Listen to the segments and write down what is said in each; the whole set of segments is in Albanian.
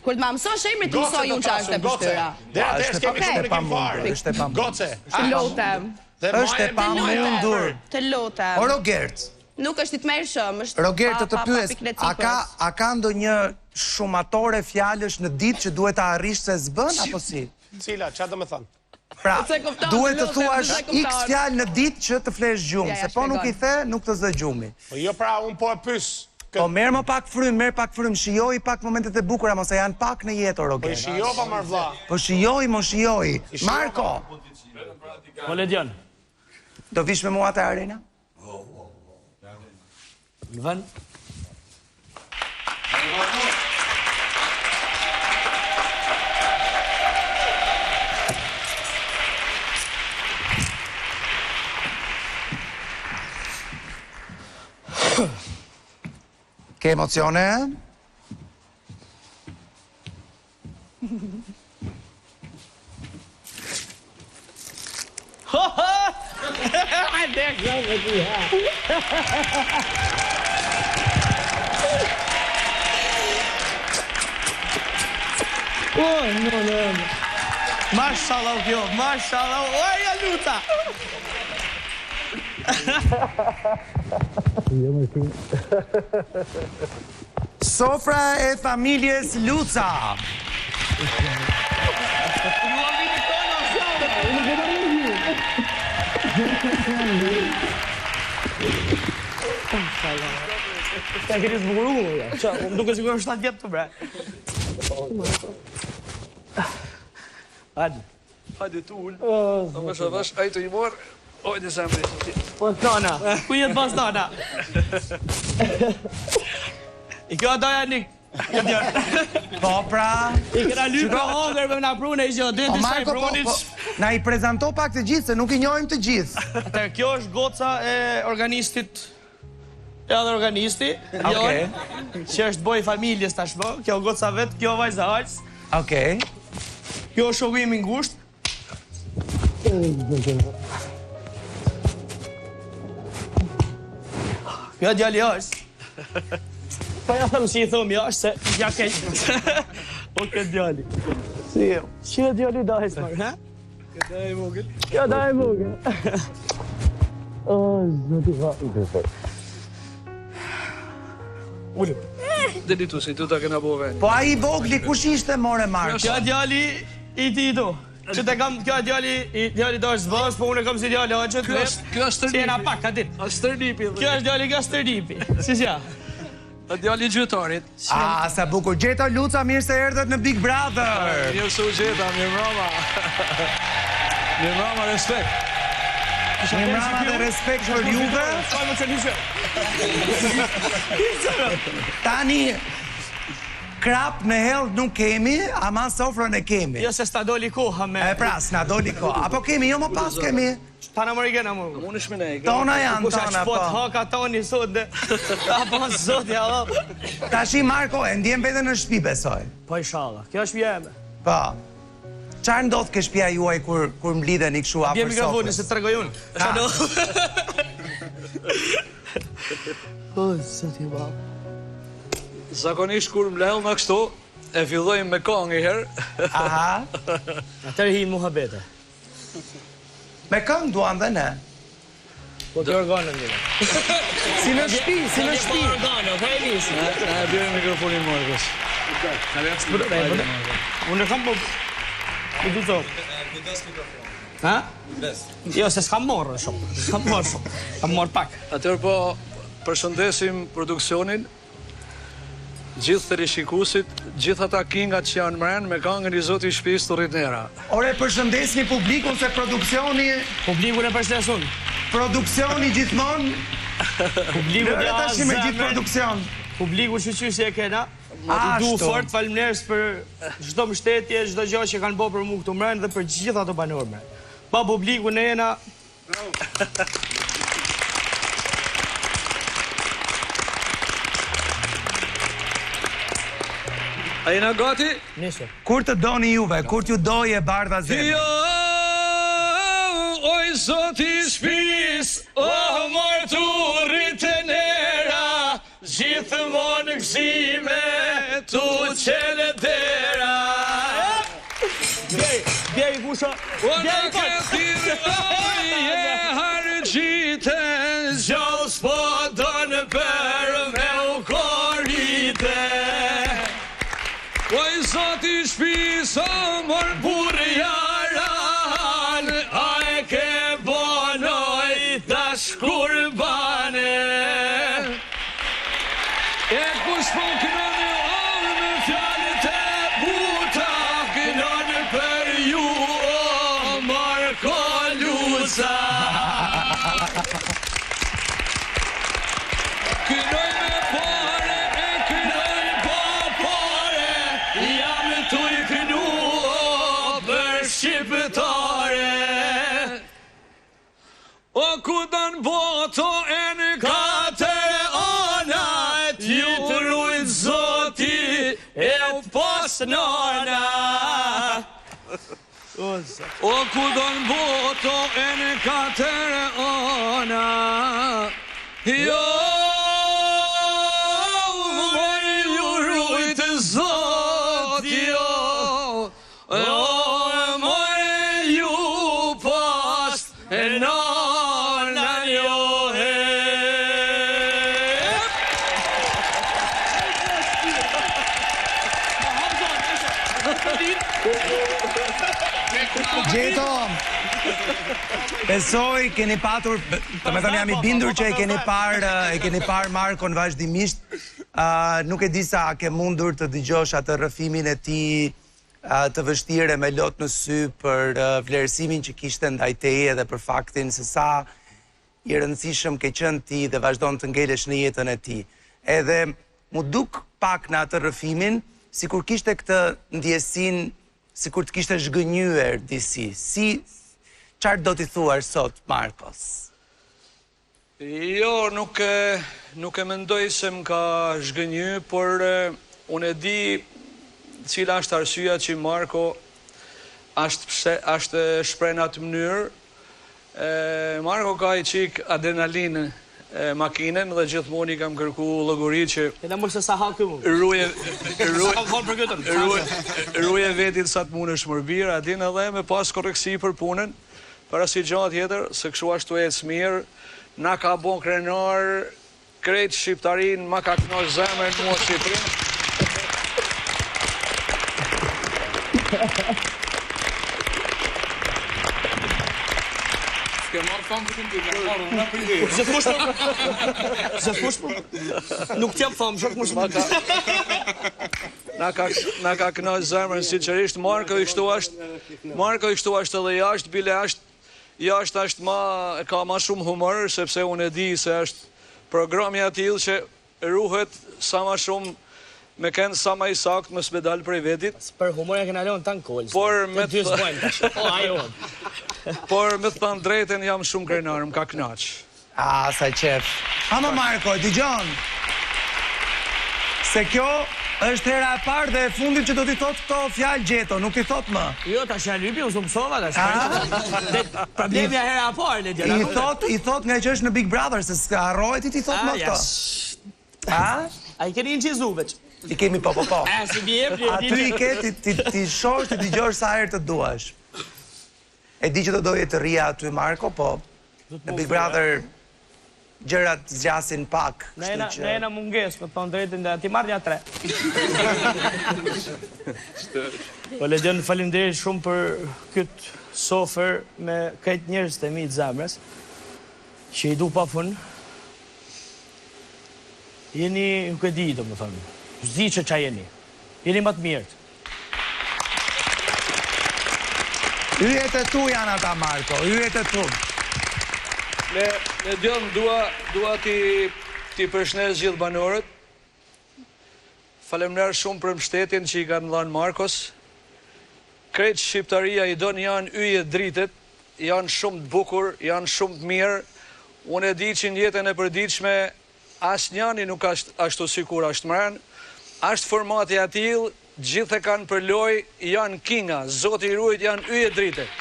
Kur të ma mësosh emrin, të mësoj unë që është e pështyra. Goce. Të lotem. Është e pamundur. Të lotem. O Rogert. Nuk është i të mershëm, është Rogert, të pyes, a ka ndonjë shumatore fjalësh në ditë që duhet ta arrish se s'bën apo si? Cila, çfarë do të thon? Pra, duhet të thuash x fjalë në ditë që të flesh gjumë, se po nuk i the, nuk të zë gjumi. Po jo pra, unë po e pyes. Po merr më pak frym, shijoj pak momentet e bukura, mos e janë pak në jetë, Rogert. Po shijova marr vlla. Po shijoj. Marko. Po Ledion. Do vish me mua te arena? Në vend? Ke emocione? Mashallah kjo, mashallah, oja luta! Sofra e familjes Luca. Ka keni zbukuru, më duke sigurisht 7 vjetë të bre. Hajde të ullë. Avash, ajto i morë. Ojde zemri. Po Tana, ku jetë pas Tana? I kjo doja një... Po pra... I këna lypë në hongër me na prune i që dhe të shaj prunit. Na i prezento pak të gjithë, se nuk i njohim të gjithë. Atër, kjo është goca e organistit, edhe organisti, që është boj familjes tashmë, kjo goca vetë, kjo vajza hajës. Okej. Kjo është shoku imi ngusht. Kjo djali është. Pa ja thëmë si i thëmë ja është se ja keq. O këtë djali. Si e? Që djali da hejtë marë, he? Këta e vogël. Kjo da e vogël. O, zëti va. Ullë. Deli tu, se tu ta kena bo veni. Po a i vogli, kush ishte more Marko? Kjo djali i ti tu. Që te kam, kjo djali do është zbës, po unë e kam si djali hoqët. Kjo është Si e na pak, ka dit. Stërnipi. Kjo është djali nga Stërnipi. Si s'ja? Djali gjytarit. A, sa bukur. Gjeta Luca, mirë se erdhët në Big Brother. Mirë se u gjeta, mirë mrama. Mirë mrama, respekt. Mirë mrama dhe respekt për juve. Tani, krap në hell nuk kemi, ama sofrën e kemi. Jo se s'ta doli koha me... E pra, s'na doli koha. Apo kemi, jo më pas kemi. Ta në mërë gena më. Unë është me ne. Tona janë, Kusha tona, qëpot po. haka toni sot dhe... Ta pas sot, ja dhe... Tashi, Marko, e ndjem vete në shtëpi, besoj. Po i shala, kjo është mjeme. Po. Qarë ndodh ke shtëpia juaj kur mblidhen i këshu afër Bje mikrofoni sofrës? se të tregoj unë. O, zëti ba. Zakonisht kur mlell nga kështu, e fillojmë me këngë i herë. Aha. Atër hi muhabete. Me këngë duan dhe ne. Po të organën një. Si në shtëpi, si në shtëpi. Organë, po e nisi. Na e bjeri mikrofonin Markos. Unë kam po... Ku du të... Ha? Jo, se s'kam morë shumë. S'kam morë shumë. Kam morë pak. Atër po përshëndesim produksionin, gjithë të rishikusit, gjithë ata kingat që janë mrenë me këngën i Zoti i Shtëpisë të Rritnera. Ore, përshëndesni publikun se produksioni... Publikun e përshëndesun. Produksioni gjithmonë... Publiku Lëre tash me gjithë produksion. Publiku që si e kena. Du fort falënderes për çdo mbështetje, çdo gjë që kanë bërë për mua këtu mbrën dhe për gjithë ato banorë. Pa publikun e jena... A jena gati? Nisë. Kur të doni juve, kur t'ju doje bardha zemë? Jo, oj Zoti i Shtëpisë, o marturit e nera, gjithmonë gëzime, tu qene sa. O në këthirë oje hargjite, gjallë s'po donë për me u korite. Oj, zoti shpisa mërë burë jaran, a e ke bonoj tash kurbane. E kush po kënoni orë me fjallit e buta, kënoni për ju o Marko Luca. Kënoj me pare, e kënoj po pare, jam të i kënu o për shqiptare. O ku dan boto e në katër anat, ju rujt zoti e pas nana. O ku dan boto e në katër anat, jo ju rujt zoti jo, ju pas nana jo. Gjeto, besoj keni patur, të me thënë jam I bindur që e keni parë Markon vazhdimisht. Nuk e di sa ke mundur të dëgjosh atë rrëfimin e tij të vështirë me lot në sy për vlerësimin që kishte ndaj teje dhe për faktin se sa I rëndësishëm ke qenë ti dhe vazhdon të ngelesh në jetën e tij. Edhe mu duk pak në atë rrëfimin, sikur kishte këtë ndjesinë, sikur të kishte zhgënjyer disi. Çfarë do t'i thuar sot Markos? Jo, nuk e mendoj se më ka zhgënjy, por unë e di cila është arsyeja që Marko është shpreh në atë mënyrë. Marko ka I qik adrenalinë makinën dhe gjithmonë I kam kërku lloguri që E da mos se sa hakë mu. Ruje vetit sa të mundesh më mirë, adin edhe me pas korreksi për punën, para si gjatë tjetër, se kështu ashtu ecë mirë, na ka bon krenar, krejt shqiptarin, ma ka knosh zemër mua Shqipërinë. S'ke marrë famë të këndi, ka marrë, unë për ide. Zëfush po? Nuk t'jam famë, shok më shumë. Na ka knosh zemër, sinqerisht, Marko I kështu ashtë edhe jashtë ka ma shumë humor, sepse unë e di se është programi atil që ruhet sa ma shumë me kënë sa ma I sakt më s'bedal prej vetit. Për humor e kena leon tanë kolës. Por me të bojnë tash. Por me të thënë drejten jam shumë krenar, më ka knaq. Sa qef. Ama Marko, dëgjon. Se kjo është hera e parë dhe e fundit që do t'i thot këto fjalë Gjeto, nuk t'i thot më. Jo, tash janë lypi, unë mësova tash. Problemi e hera e parë, le djela. I thot nga që është në Big Brother, se s'ka harrohet I t'i thot më këto. A I keni në qizu veç? I kemi po. Si bje, Aty I ke ti shosh, ti dëgjosh sa herë të duash. E di që do doje të rria aty Marko, po në Big Brother gjërat zgjasin pak. Ne jena munges, me thonë drejtën dhe ti marrë një 3. Po Legion, faleminderit shumë për këtë sofer me këtë njerëz të mi të zemrës, që I du pa fun. Jeni, nuk e di, do më thonë, zdi që qa jeni. Jeni më të mirët. Yjet e tu janë ata Marko, yjet e tu. Ne Dion, dua ti përshnes gjithë banorët. Faleminderit shumë për mbështetjen që I kanë dhënë Markos. Krejt Shqiptaria I don janë yje dritet, janë shumë të bukur, janë shumë të mirë. Unë e di që në jetën e përditshme asnjëri nuk është ashtu sikur është mërën. Është formati atil, gjithë e kanë për loj, janë kinga, zoti I ruajt janë yje dritet.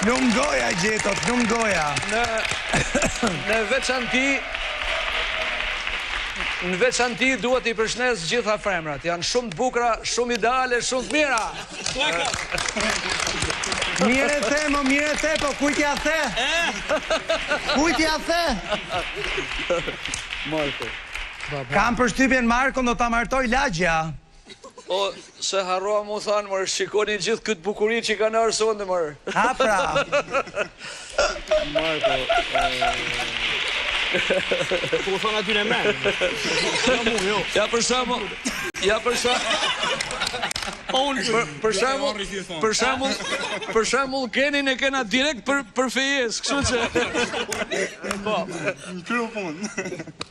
Nuk ngoja Gjetot, nuk ngoja. Në veçanti në veçanti duhet I përshnes gjitha femrat. Janë shumë të bukura, shumë ideale, shumë të mira. Mire the, po kujt ja the? Kujt ja the? Marko. Kam përshtypjen Marko do ta martoj lagja. O, se harroa mu thanë, mërë, shikoni gjithë këtë bukuri që I kanë arë sonde, mërë. Ha pra. Marko, Po thonë aty në menë. Jo mu, jo. Për shembull, Kenin e kena direkt për fejes, kështu që...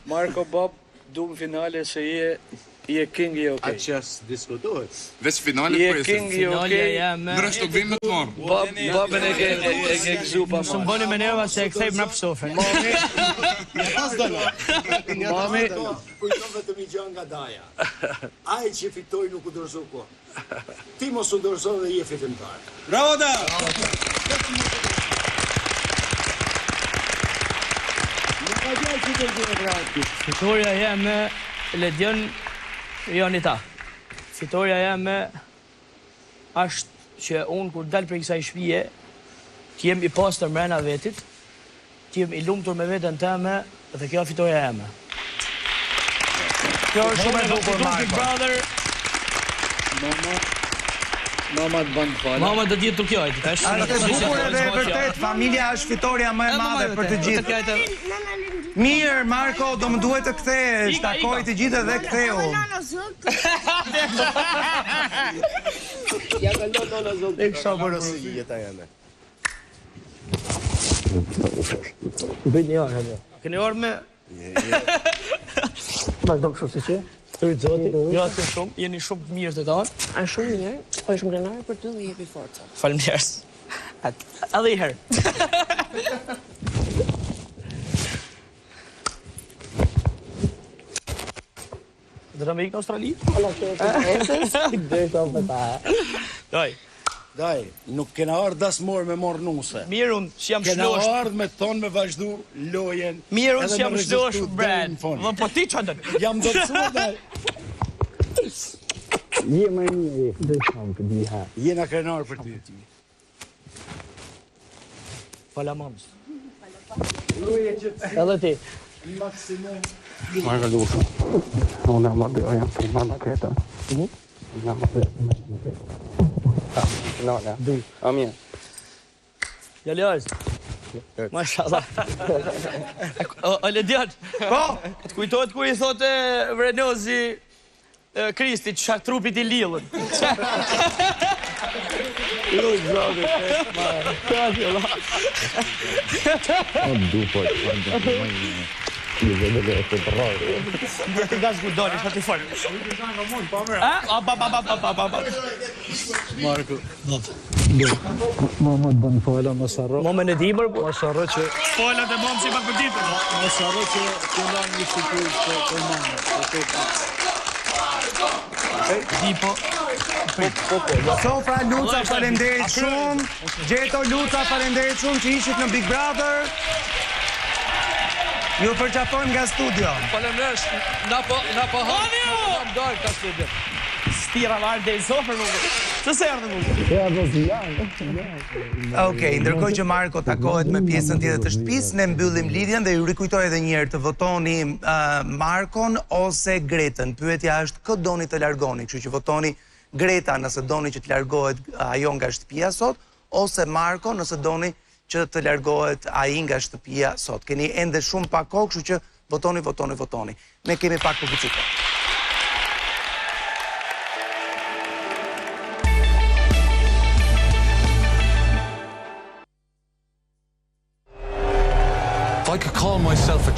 Marko, Bob, du më finale se je king I okej. Qas diskutohet. Veç finale Je për king I okej. Ndërës të gvim me të marë. Babën e ke gëzu pa Së më bëni me nerva se e kthej mrap sofen. Mami, Kujton vetëm I gjë nga Daja. Ai që fitoi nuk u dorëzoi kurrë. Ti mos u dorëzo dhe je fitimtar. Bravo da! Fitoria jeme Ledion janë ta. Fitoria jeme është që unë kur dal për kësaj shtëpie, të jem I pastër mrena vetit, të jem I lumtur me veten teme dhe kjo fitoria jeme. Kjo është shumë e bukur, Big Marko. Brother, mama të banë falë. mama do të jetë kjo ai tash. Është e bukur edhe e vërtet, familja është fitoria më e madhe për të gjithë. Mirë, Marko, do më duhet të kthehesh, takoj të gjithë dhe ktheu. Ja kalon nona zot. E kisha bërë si jeta jane. Bëj një orë atë. Keni orë me vazhdo kështu si që. Pyet zoti, gratë shumë, jeni shumë të mirë të tanë. A shumë mirë, po është ngrenar për ty dhe jepi forca. Faleminderit. Edhe I herë. Dhe me ikë në Australi? Daj, Daj, nuk kena ardhë dasmor me morë nuse. mirë unë që jam Kena shlosh. ardhë me tonë me vazhdu lojen. Mirë unë edhe që jam me shlosh, rezultu Brad. deri në fund. Dhe po ti që ndën? Jam do të thua daj. Jena krenar për ty. Fala mamës. Edhe ti. Ja lëz. Mashallah. O Ledion. Po, Të kujtohet kur I thotë Vrenozi Kristit çak trupit I lillën. Ndjeti gaz ku doli, sa ti fol. A ba. Marko. Momën e dimër, po. Mos harro që Folat e momë si pak për ditën. mos harro që të lanë një shqipur për mamë. Di po. Sofra, Luca, faleminderit shumë. Gjeto, Luca, faleminderit shumë që ishit në Big Brother. Ju përqafojmë nga studio. Faleminderit, na po hapë dalë ka studio. Stira varë dhe I sofër më. Që se erdhe më? Okej, ndërkohë që Marko takohet me pjesën tjetër të shtëpisë, ne mbyllim lidhjen dhe ju rikujtoj edhe një herë të votoni Markon ose Gretën. Pyetja është kë doni të largoni, kështu që votoni Greta nëse doni që të largohet ajo nga shtëpia sot, ose Marko nëse doni që të largohet ai nga shtëpia sot. Keni ende shumë pak kohë, kështu që votoni. Ne kemi pak publicitet. If I could call myself a